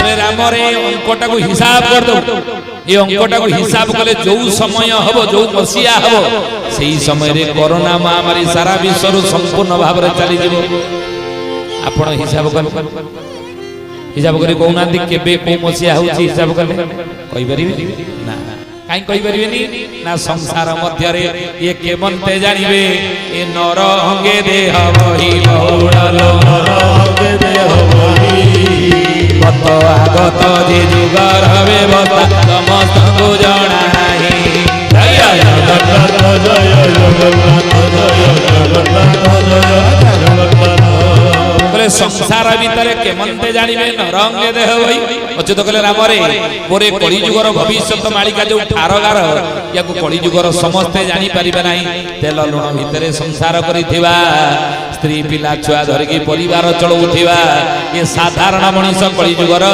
बोले राम रे अंकटा को हिसाब कर दो ये अंकटा को हिसाब कले जो समय हबो जो मसीहा हबो सेही समय रे कोरोना महामारी सारा विश्व रु संपूर्ण भाव रे चली जीवो आपण हिसाब करी कहूना केबे को मसीहा होची हिसाब कले कहि परिबे ना काई कहि परिबेनी ना संसार मध्य रे ये केमंते जानिबे ए नर अंगे देह बही बहुल नर अंगे देह बही कत आगत जे जुगर हवे बता समस्त को जणा नाही जय जगन्नाथ जय जगन्नाथ जय जगन्नाथ जय जगन्नाथ बोले संसार भीतर केमंते जानिबे नरंगे देह भई अच्युत कहले राम रे मोरे कली जुगर भविष्यत मालिका जो ठारगार याकु कली जुगर समस्ते जानि परिबे नाही तेल लुण भीतर संसार करिथिबा स्त्री पिला छुआ धरकी परिवार चलौथिबा ये साधारण मनुष्य कली जुगर